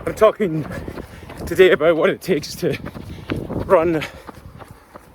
I'm talking today about what it takes to run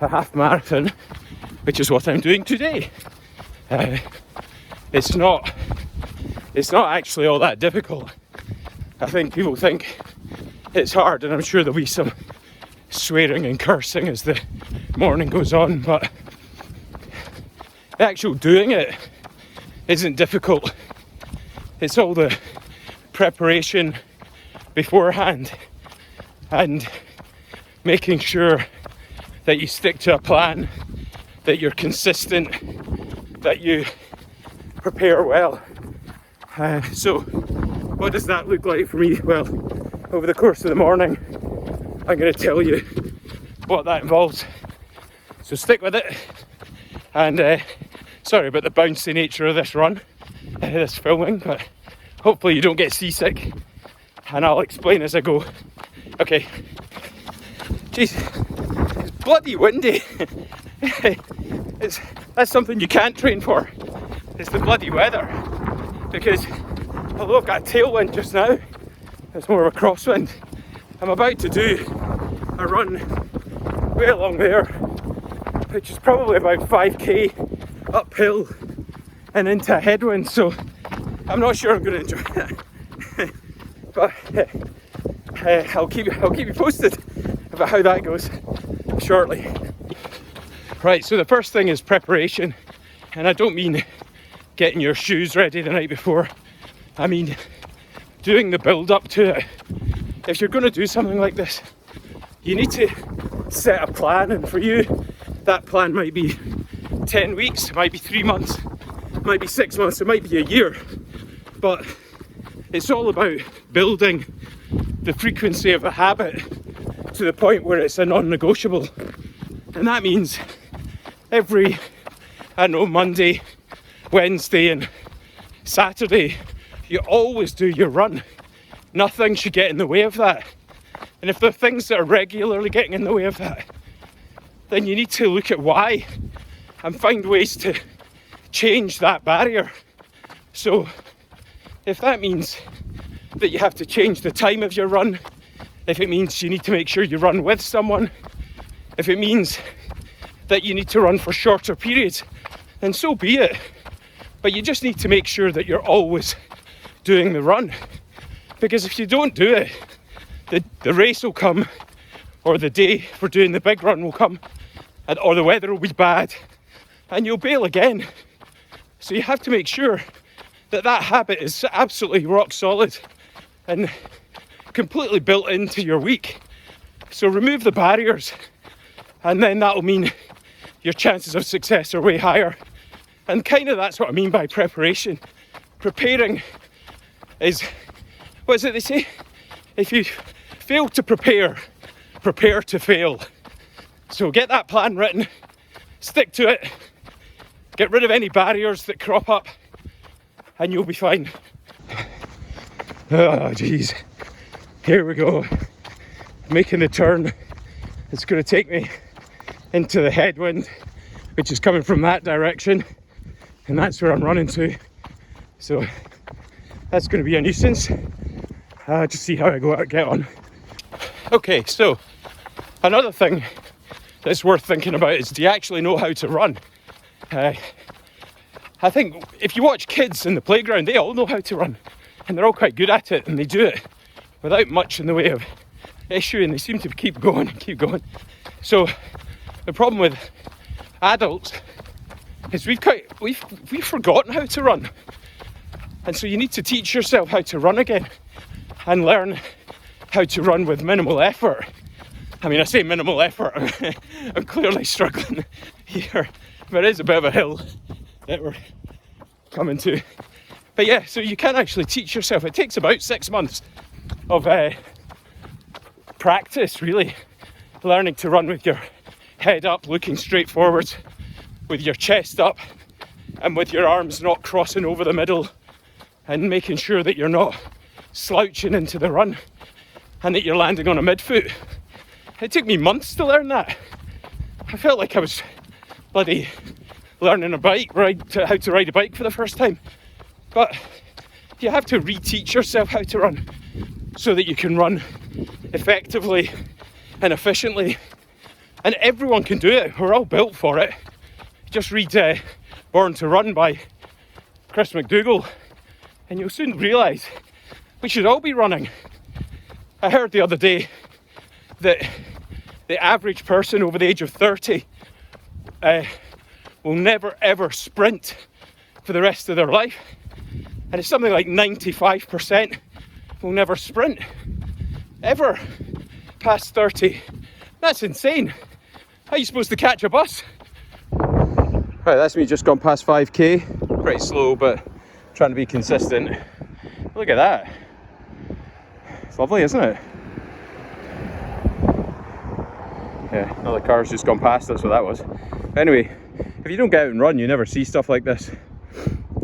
a half marathon, which is what I'm doing today. It's not actually all that difficult. I think people think it's hard, and I'm sure there'll be some swearing and cursing as the morning goes on, but the actual doing it isn't difficult. It's all the preparation beforehand and making sure that you stick to a plan, that you're consistent, that you prepare well. So what does that look like for me? Well, over the course of the morning, I'm going to tell you what that involves. So stick with it. And sorry about the bouncy nature of this run, this filming, but hopefully you don't get seasick, and I'll explain as I go. Okay. Jeez, it's bloody windy. That's something you can't train for. It's the bloody weather. Because although I've got a tailwind just now, it's more of a crosswind. I'm about to do a run way along there, which is probably about 5k uphill and into a headwind, so I'm not sure I'm going to enjoy it. But I'll keep you posted about how that goes shortly. Right, so the first thing is preparation, and I don't mean getting your shoes ready the night before. I mean doing the build up to it. If you're going to do something like this, you need to set a plan, and for you that plan might be 10 weeks, it might be 3 months, it might be 6 months, it might be a year, but it's all about building the frequency of a habit to the point where it's a non-negotiable. And that means every, Monday, Wednesday and Saturday, you always do your run. Nothing should get in the way of that. And if there are things that are regularly getting in the way of that, then you need to look at why and find ways to change that barrier. So if that means that you have to change the time of your run, if it means you need to make sure you run with someone, if it means that you need to run for shorter periods, then so be it. But you just need to make sure that you're always doing the run. Because if you don't do it, the race will come, or the day for doing the big run will come, or the weather will be bad, and you'll bail again. So you have to make sure that habit is absolutely rock solid and completely built into your week. So remove the barriers, and then that'll mean your chances of success are way higher. And kind of that's what I mean by preparation. Preparing is, what is it they say? If you fail to prepare, prepare to fail. So get that plan written, stick to it, get rid of any barriers that crop up, and you'll be fine. Oh geez, here we go, making the turn. It's going to take me into the headwind, which is coming from that direction, and that's where I'm running to. So that's going to be a nuisance. Just see how I get on. Okay, so another thing that's worth thinking about is, do you actually know how to run? I think if you watch kids in the playground, they all know how to run, and they're all quite good at it, and they do it without much in the way of issue, and they seem to keep going and keep going. So the problem with adults is we've forgotten how to run, and so you need to teach yourself how to run again and learn how to run with minimal effort. I mean, I say minimal effort, I'm clearly struggling here, but it is a bit of a hill that we're coming to. But yeah, so you can actually teach yourself. It takes about 6 months of practice, really, learning to run with your head up, looking straight forward, with your chest up, and with your arms not crossing over the middle, and making sure that you're not slouching into the run and that you're landing on a midfoot. It took me months to learn that. I felt like I was bloody learning how to ride a bike for the first time. But you have to reteach yourself how to run. so that you can run effectively and efficiently. And everyone can do it. We're all built for it. Just read Born to Run by Chris McDougall and you'll soon realise we should all be running. I heard the other day that the average person over the age of 30 will never ever sprint for the rest of their life. And it's something like 95% will never sprint ever past 30. That's insane. How are you supposed to catch a bus? Right, that's me just gone past 5k. Pretty slow, but trying to be consistent. Look at that. It's lovely, isn't it? Yeah, another car's just gone past, that's what that was. Anyway, if you don't get out and run, you never see stuff like this.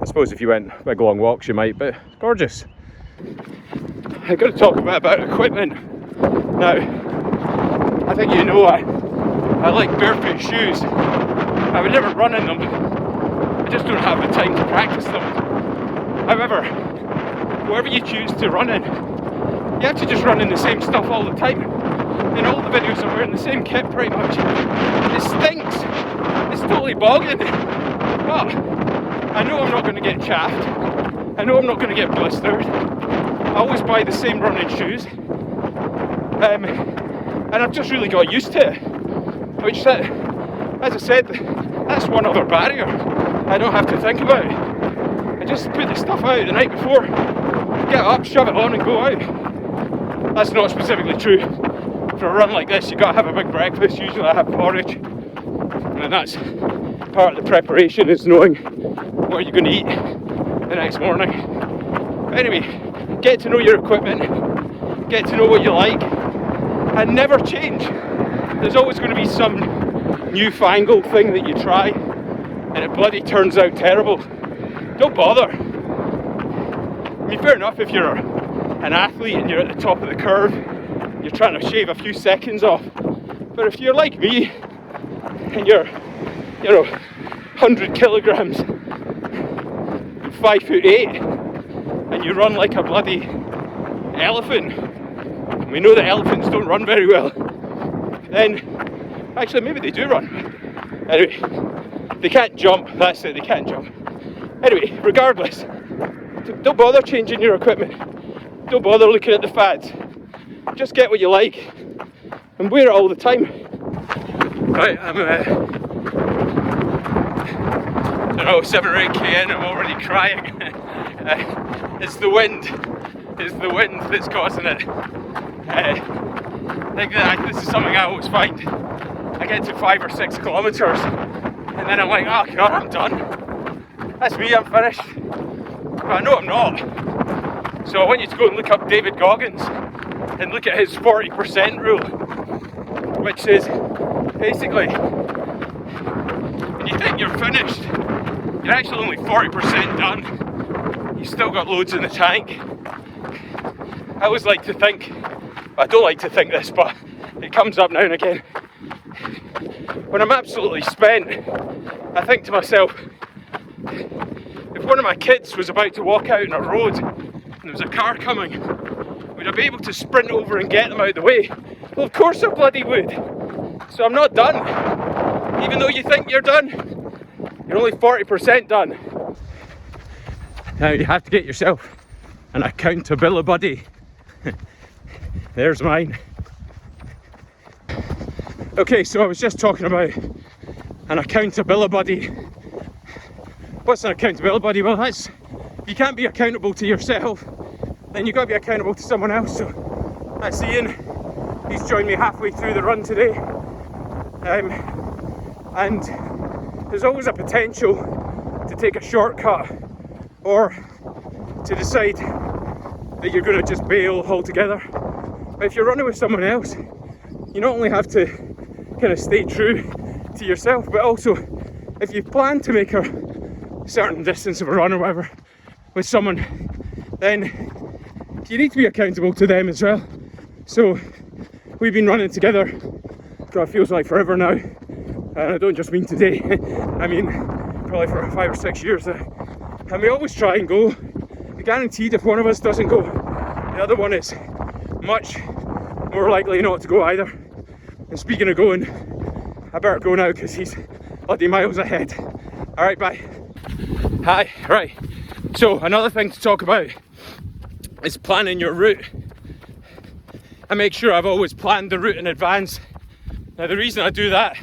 I suppose if you went big long walks you might, but it's gorgeous. I've got to talk about equipment. Now, I think you know I like barefoot shoes. I would never run in them. I just don't have the time to practice them. However, whatever you choose to run in, you have to just run in the same stuff all the time. In all the videos I'm wearing the same kit pretty much. It stinks. It's totally bogging. But I know I'm not going to get chaffed. I know I'm not going to get blistered. I always buy the same running shoes. And I've just really got used to it. Which, as I said, that's one other barrier I don't have to think about. I just put the stuff out the night before, get up, shove it on and go out. That's not specifically true. For a run like this, you got to have a big breakfast. Usually I have porridge. And that's part of the preparation, is knowing what you're going to eat the next morning. But anyway, get to know your equipment, get to know what you like, and never change. There's always going to be some newfangled thing that you try and it bloody turns out terrible. Don't bother. I mean, fair enough if you're an athlete and you're at the top of the curve, you're trying to shave a few seconds off. But if you're like me and you're, 100 kilograms, 5'8", and you run like a bloody elephant, and we know that elephants don't run very well, then actually maybe they do run. Anyway, they can't jump, that's it, they can't jump. Anyway, regardless, don't bother changing your equipment. Don't bother looking at the fads. Just get what you like and wear it all the time. Right, I'm 7 or 8k in, I'm already crying. It's the wind. It's the wind that's causing it. I think that this is something I always find. I get to 5 or 6 kilometres and then I'm like, oh god, I'm done. That's me, I'm finished. But I know I'm not. So I want you to go and look up David Goggins and look at his 40% rule, which is basically when you think you're finished, you're actually only 40% done. You've still got loads in the tank. I always like to think, I don't like to think this, but it comes up now and again. When I'm absolutely spent, I think to myself, if one of my kids was about to walk out on a road and there was a car coming, would I be able to sprint over and get them out of the way? Well, of course I bloody would. So I'm not done. Even though you think you're done, you're only 40% done. Now you have to get yourself an Accountabilabuddy. There's mine. Okay, so I was just talking about an Accountabilabuddy. What's an Accountabilabuddy? Well, that's, if you can't be accountable to yourself, then you've got to be accountable to someone else. So that's Ian. He's joined me halfway through the run today. And there's always a potential to take a shortcut or to decide that you're going to just bail altogether. But if you're running with someone else, you not only have to kind of stay true to yourself, but also if you plan to make a certain distance of a run or whatever with someone, then you need to be accountable to them as well. So we've been running together, God, it feels like forever now, and I don't just mean today, I mean probably for 5 or 6 years now. And we always try and go, guaranteed if one of us doesn't go, the other one is much more likely not to go either. And speaking of going, I better go now because he's bloody miles ahead. Alright, bye. Hi, right. So another thing to talk about is planning your route. I make sure I've always planned the route in advance. Now the reason I do that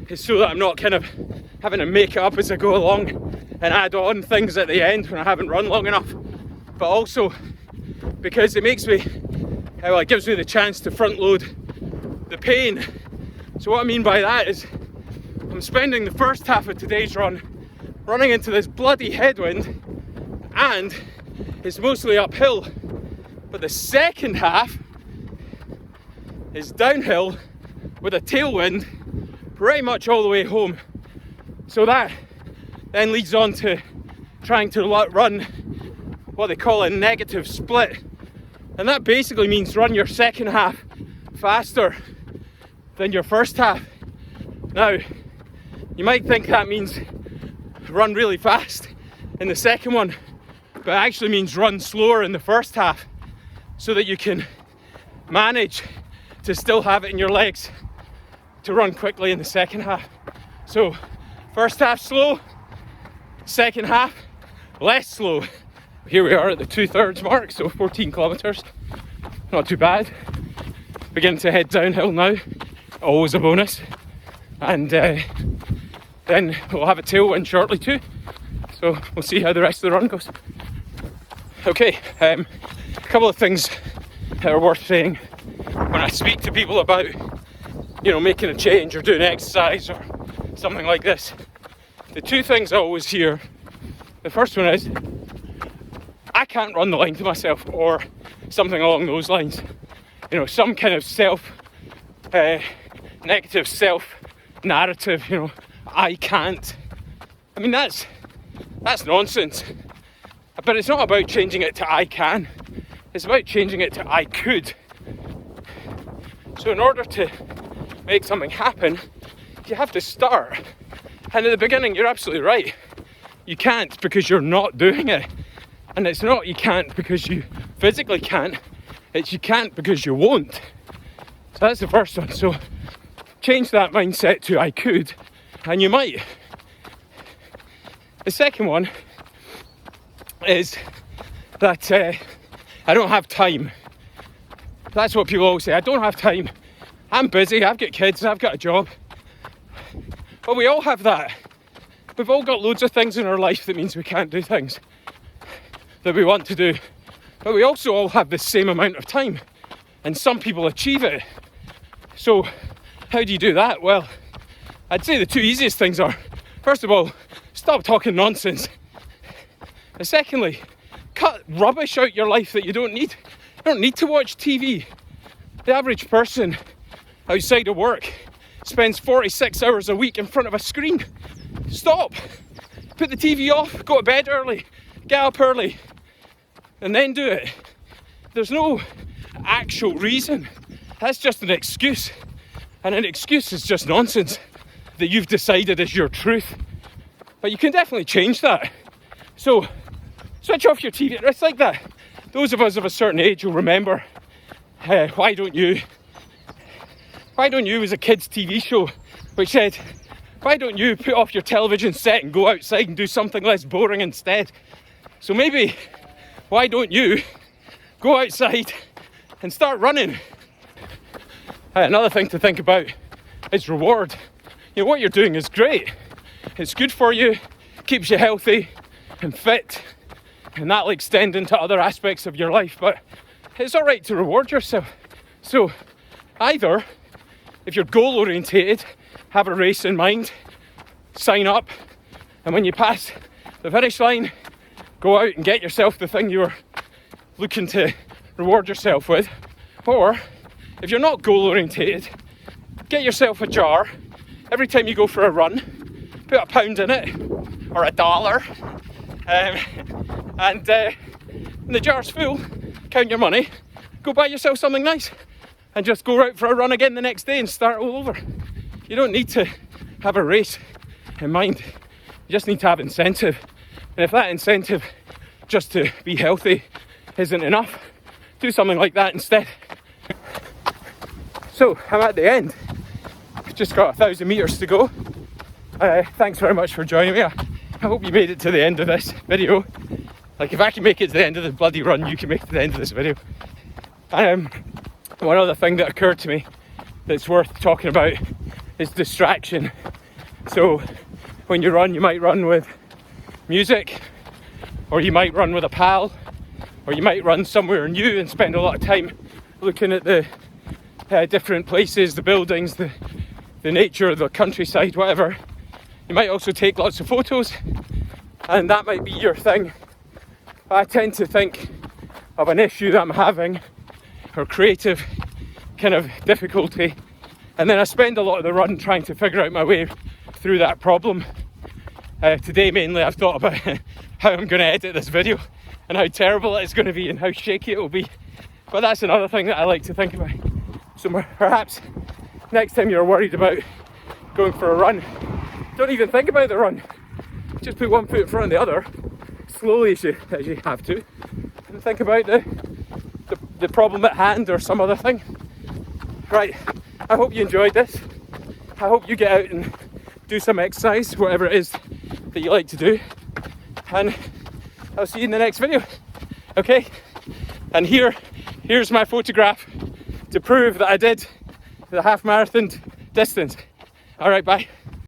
is so that I'm not kind of having to make it up as I go along and add on things at the end when I haven't run long enough. But also because it makes me, well, it gives me the chance to front load the pain. So what I mean by that is I'm spending the first half of today's run running into this bloody headwind and it's mostly uphill, but the second half is downhill with a tailwind pretty much all the way home. So that then leads on to trying to run what they call a negative split, and that basically means run your second half faster than your first half. Now you might think that means run really fast in the second one, but it actually means run slower in the first half so that you can manage to still have it in your legs to run quickly in the second half. So first half slow, second half less slow. Here we are at the 2/3 mark, so 14 kilometers, not too bad. Beginning to head downhill now, always a bonus. And then we'll have a tailwind shortly too, so we'll see how the rest of the run goes. Okay, a couple of things that are worth saying when I speak to people about, making a change or doing exercise or something like this. The two things I always hear, the first one is, I can't run the line to myself, or something along those lines. Some kind of negative self-narrative, I can't. I mean, that's nonsense. But it's not about changing it to I can. It's about changing it to I could. So in order to make something happen, you have to start. And at the beginning, you're absolutely right. You can't because you're not doing it. And it's not you can't because you physically can't. It's you can't because you won't. So that's the first one. So change that mindset to I could, and you might. The second one is that I don't have time. That's what people always say. I don't have time. I'm busy. I've got kids. I've got a job. But we all have that. We've all got loads of things in our life that means we can't do things that we want to do. But we also all have the same amount of time. And some people achieve it. So how do you do that? Well, I'd say the two easiest things are, first of all, stop talking nonsense. And secondly, cut rubbish out your life that you don't need. You don't need to watch TV. The average person outside of work spends 46 hours a week in front of a screen. Stop. Put the TV off, go to bed early, get up early, and then do it. There's no actual reason. That's just an excuse. And an excuse is just nonsense that you've decided is your truth. But you can definitely change that. So switch off your TV. It's like that. Those of us of a certain age will remember Why Don't You was a kids' TV show which said, why don't you put off your television set and go outside and do something less boring instead? So maybe, why don't you go outside and start running? Another thing to think about is reward. What you're doing is great. It's good for you, keeps you healthy and fit, and that'll extend into other aspects of your life, but it's all right to reward yourself. So either, if you're goal orientated, have a race in mind, sign up, and when you pass the finish line, go out and get yourself the thing you're looking to reward yourself with. Or if you're not goal orientated, get yourself a jar. Every time you go for a run, put £1 in it, or $1, and when the jar's full, count your money, go buy yourself something nice, and just go out for a run again the next day and start all over. You don't need to have a race in mind. You just need to have incentive. And if that incentive just to be healthy isn't enough, do something like that instead. So I'm at the end. I've just got 1,000 meters to go. Thanks very much for joining me. I hope you made it to the end of this video. Like, if I can make it to the end of the bloody run, you can make it to the end of this video. One other thing that occurred to me that's worth talking about is distraction. So when you run, you might run with music, or you might run with a pal, or you might run somewhere new and spend a lot of time looking at the different places, the buildings, the nature, the countryside, whatever. You might also take lots of photos, and that might be your thing. I tend to think of an issue that I'm having, or creative kind of difficulty, and then I spend a lot of the run trying to figure out my way through that problem. Today mainly I've thought about how I'm going to edit this video and how terrible it's going to be and how shaky it will be, but that's another thing that I like to think about. So perhaps next time you're worried about going for a run, don't even think about the run. Just put one foot in front of the other, slowly as you have to, and think about the problem at hand or some other thing. Right, I hope you enjoyed this. I hope you get out and do some exercise, whatever it is that you like to do. And I'll see you in the next video. Okay? And here's my photograph to prove that I did the half marathon distance. Alright, bye.